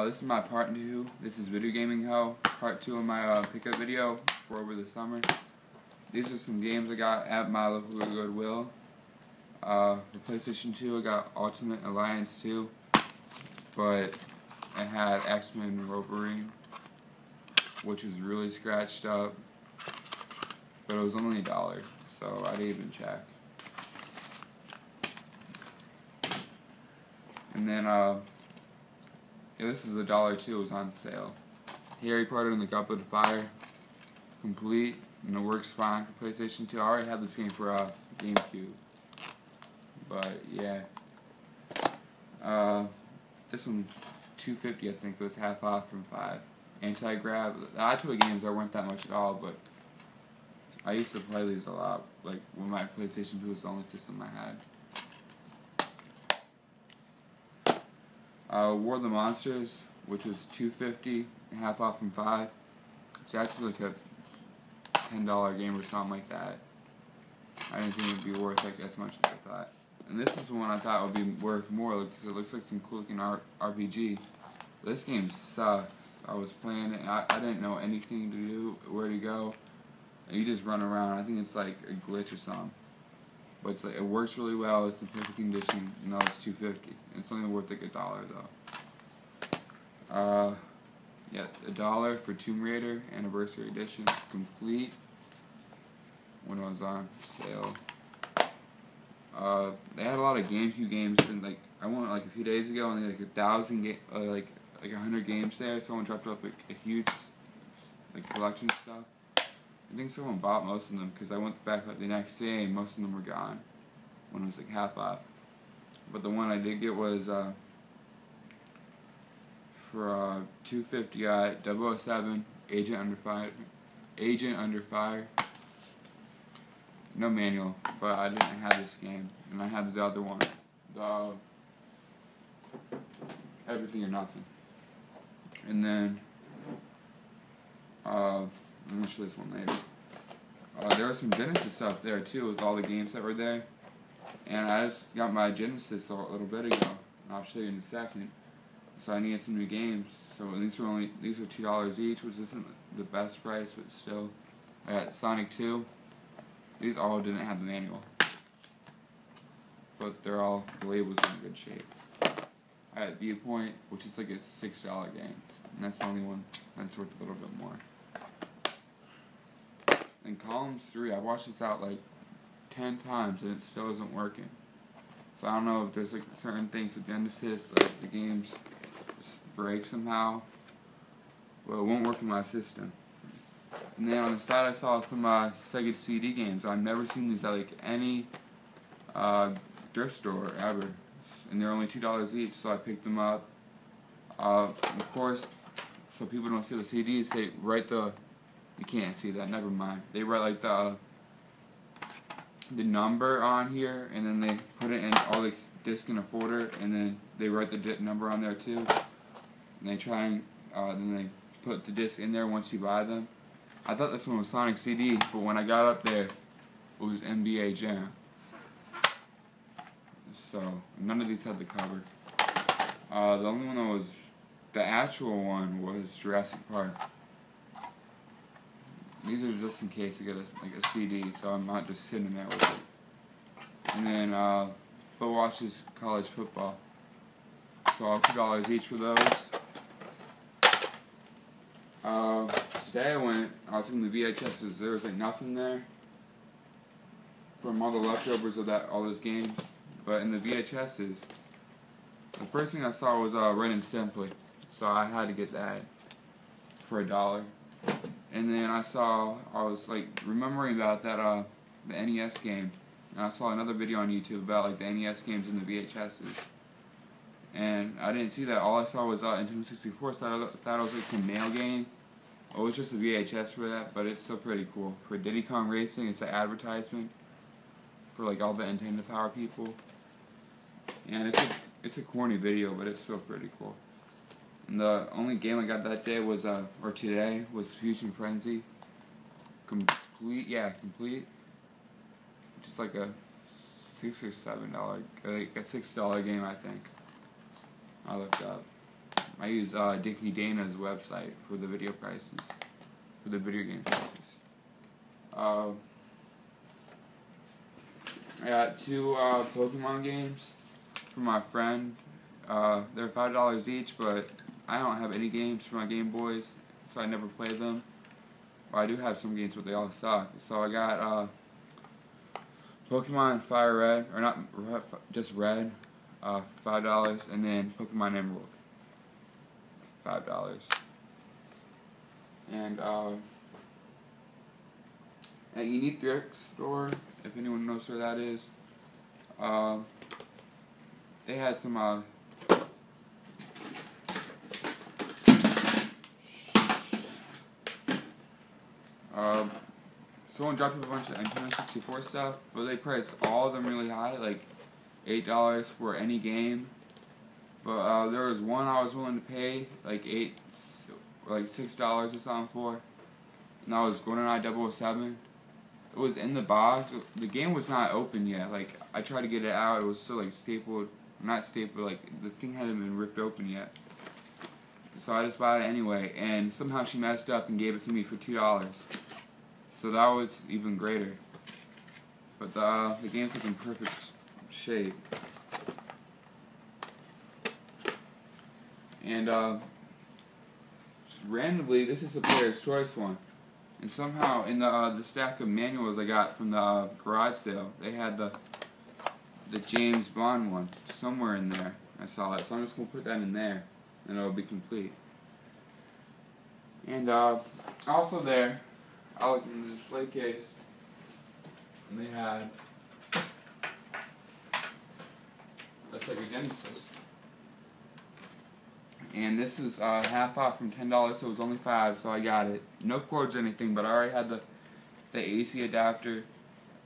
This is my part 2. This is Video Gaming Hell, part 2 of my pickup video for over the summer. These are some games I got at my local Goodwill. For PlayStation 2, I got Ultimate Alliance 2, but it had X-Men Wolverine, which was really scratched up, but it was only $1, so I didn't even check. And then, this is $1 too, it was on sale. Harry Potter and the Goblet of Fire, complete, and it works fine for PlayStation 2. I already had this game for GameCube, but yeah. This one's $2.50, I think. It was half off from $5. Anti-Grav. The Attoy games weren't that much at all, but I used to play these a lot, like when my PlayStation 2 was the only system I had. War of the Monsters, which was $2.50, half off from $5. It's actually like a $10 game or something like that. I didn't think it would be worth like as much as I thought. And this is one I thought would be worth more because it looks like some cool looking RPG. This game sucks. I was playing it, I didn't know anything to do, where to go. And you just run around. I think it's like a glitch or something. But it's like, it works really well, it's in perfect condition, and now it's $2.50. It's only worth like $1 though. Yeah, $1 for Tomb Raider Anniversary Edition, complete, when it was on sale. They had a lot of GameCube games, and like I went like a few days ago, and they had like 1,000 like 100 games there. Someone dropped up like a huge like collection of stuff. I think someone bought most of them because I went back like the next day and most of them were gone when it was like half off. But the one I did get was for $2.50 at 007 Agent Under Fire. No manual, but I didn't have this game, and I had the other one, the Everything or Nothing. And then I'm gonna show this one later. There was some Genesis stuff there too, with all the games that were there. And I just got my Genesis a little bit ago, and I'll show you in a second. So I needed some new games. So these were $2 each, which isn't the best price, but still. I got Sonic 2. These all didn't have the manual, but they're all, the label's in good shape. I had Viewpoint, which is like a $6 game, and that's the only one that's worth a little bit more. And Columns 3, I watched this out like 10 times and it still isn't working. So I don't know if there's like certain things with Genesis, like the games just break somehow. Well, it won't work in my system. And then on the side I saw some Sega CD games. I've never seen these at like any thrift store ever. And they're only $2 each, so I picked them up. Of course, so people don't see the CDs, they write the... You can't see that, never mind. They write like the number on here, and then they put it in all the discs in a folder, and then they write the number on there too. And they try and then they put the disc in there once you buy them. I thought this one was Sonic CD, but when I got up there, it was NBA Jam. So none of these had the cover. The only one that was the actual one was Jurassic Park. These are just in case I get a CD, so I'm not just sitting there with it. And then Bill watches college football. So all $2 each for those. Today I was in the VHSs. There was like nothing there from all the leftovers of all those games. But in the VHSs, the first thing I saw was Ren and Simply. So I had to get that for $1. And then I was like remembering about that the NES game, and I saw another video on YouTube about like the NES games in the VHSs, and I didn't see that. All I saw was Nintendo 64, so I thought it was like some mail game. It was just a VHS for that, but it's still pretty cool. For Diddy Kong Racing, it's an advertisement for like all the Nintendo Power people, and it's a corny video, but it's still pretty cool. And the only game I got that day was, or today, was Fusion Frenzy. Complete. Just like a $6 or $7, like a $6 game, I think. I looked up. I use Dickie Dana's website for the video prices, for the video game prices. I got 2 Pokemon games from my friend. They're $5 each, but I don't have any games for my Game Boys, so I never play them. Well, I do have some games, but they all suck. So I got Pokemon Fire Red, or not just Red, for $5, and then Pokemon Emerald, $5. And at Unique Thrift Store, if anyone knows where that is, they had some someone dropped a bunch of Nintendo 64 stuff, but they priced all of them really high, like $8 for any game. But there was one I was willing to pay like $6 or something for, and that was GoldenEye 007. It was in the box. The game was not open yet. Like, I tried to get it out. It was still like stapled, not stapled. Like, the thing hadn't been ripped open yet. So I just bought it anyway, and somehow she messed up and gave it to me for $2. So that was even greater. But the game's like in perfect shape. And randomly, this is a Player's Choice one. And somehow in the stack of manuals I got from the garage sale, they had the James Bond one somewhere in there. I saw it, so I'm just gonna put that in there, and it'll be complete. And also there, I looked in the display case, and they had a Sega Genesis. And this is half off from $10, so it was only $5, so I got it. No cords or anything, but I already had the AC adapter.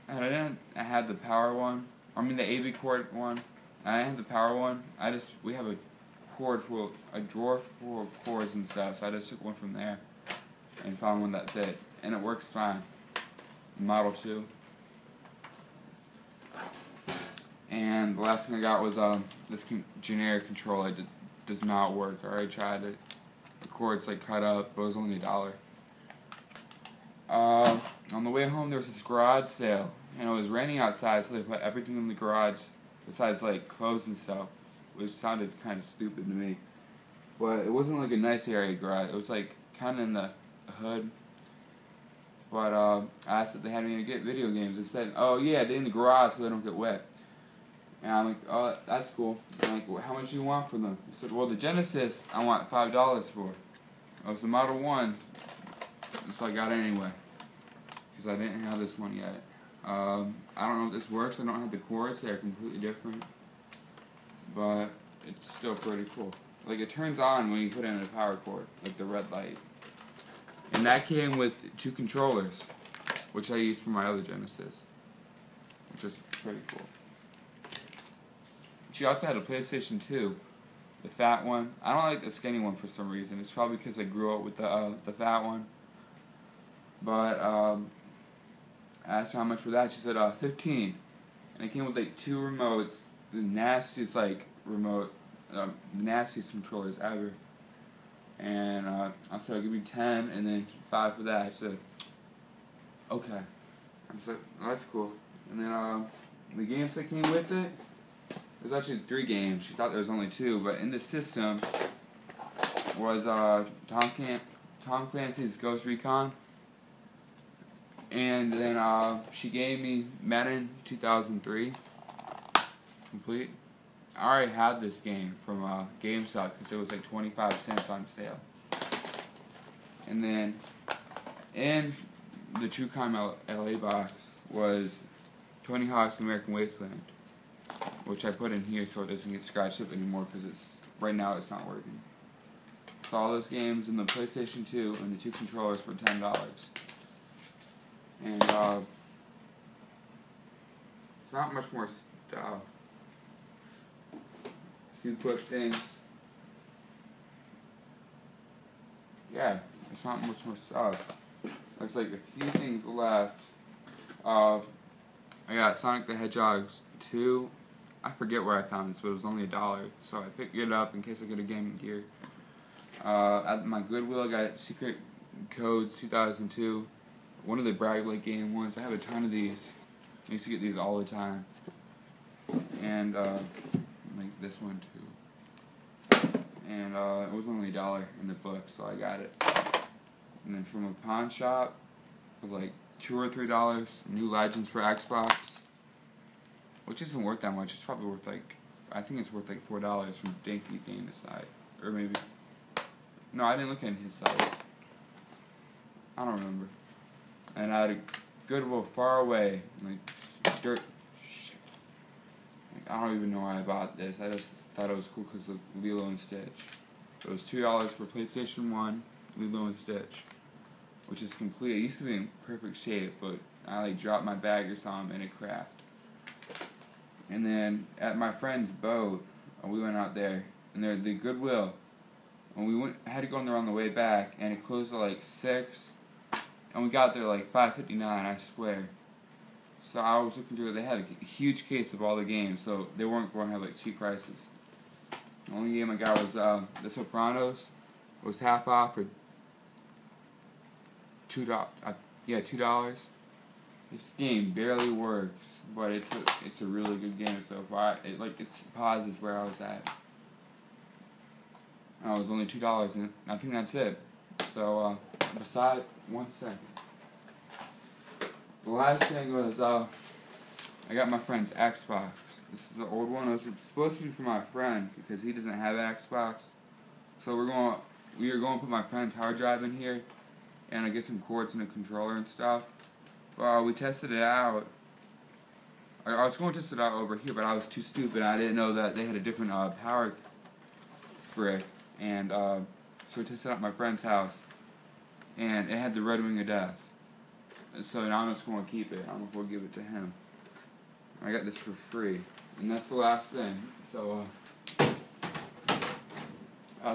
And I had the power one. I mean the AV cord one. And I didn't have the power one. We have a drawer full of cords and stuff, so I just took one from there and found one that fit. And it works fine. Model 2. And the last thing I got was this generic controller. It does not work. I already tried it. The cord's like cut up, but it was only $1. On the way home there was this garage sale, and it was raining outside, so they put everything in the garage besides like clothes and stuff, which sounded kind of stupid to me. But it wasn't like a nice area garage. It was like kind of in the hood. But I asked if they had any get video games. They said, "Oh yeah, they're in the garage so they don't get wet." And I'm like, "Oh, that's cool." I'm like, well, "How much do you want for them?" He said, "Well, the Genesis I want $5 for. It was the Model 1, so I got it anyway, because I didn't have this one yet. I don't know if this works. I don't have the cords. They're completely different, but it's still pretty cool. Like, it turns on when you put in a power cord, like the red light. And that came with 2 controllers, which I used for my other Genesis, which is pretty cool. She also had a PlayStation 2, the fat one. I don't like the skinny one for some reason. It's probably because I grew up with the fat one. But I asked her how much for that. She said $15, and it came with like 2 remotes, the nastiest like remote, nastiest controllers ever. And I said, "I'll give you 10, and then 5 for that." She said, "Okay." I said, "Oh, that's cool." And then the games that came with it. There's actually 3 games. She thought there was only 2, but in the system was Tom Clancy's Ghost Recon, and then she gave me Madden 2003 complete. I already had this game from GameStop because it was like 25 cents on sale. And then in the TrueCrime LA box was Tony Hawk's American Wasteland, which I put in here so it doesn't get scratched up anymore because right now it's not working. So all those games in the PlayStation 2 and the 2 controllers for $10. And it's not much more stuff. A few quick things. Yeah, it's not much more stuff. There's like a few things left. I got Sonic the Hedgehog 2. I forget where I found this, but it was only $1, so I picked it up in case I get a Game Gear. At my Goodwill, I got Secret Codes 2002. One of the Bragg game ones. I have a ton of these. I used to get these all the time. And like this one too. And it was only $1 in the book, so I got it. And then from a pawn shop, for like $2 or $3, New Legends for Xbox, which isn't worth that much. It's probably worth like, I think it's worth like $4 from Dinky Game site, or maybe. No, I didn't look at his site. I don't remember. And I had a Goodwill far away, like dirt. Shit. Like, I don't even know why I bought this. I just thought it was cool because of Lilo and Stitch. It was $2 for PlayStation 1, Lilo and Stitch, which is complete. It used to be in perfect shape, but I like dropped my bag or something and it cracked. And then at my friend's boat, we went out there, and they're the Goodwill. And we had to go in there on the way back, and it closed at like 6, and we got there like 5:59, I swear. So I was looking through it. They had a huge case of all the games, so they weren't going to have like cheap prices. The only game I got was The Sopranos. It was half off for $2. Yeah, $2. This game barely works, but it's a really good game so far. It pauses where I was at. It was only $2, and I think that's it. So, beside, 1 second. The last thing was, I got my friend's Xbox. This is the old one. It was supposed to be for my friend, because he doesn't have an Xbox. So we are going to put my friend's hard drive in here, and I get some cords and a controller and stuff. Well, we tested it out. I was going to test it out over here, but I was too stupid. I didn't know that they had a different power brick. And so we tested it out at my friend's house, and it had the Red Ring of Death. So now I'm just going to keep it. I'm going to give it to him. I got this for free, and that's the last thing. So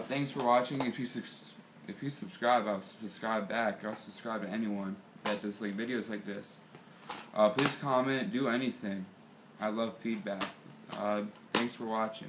thanks for watching. If you subscribe, I'll subscribe back. I'll subscribe to anyone that does like videos like this. Please comment, do anything. I love feedback. Thanks for watching.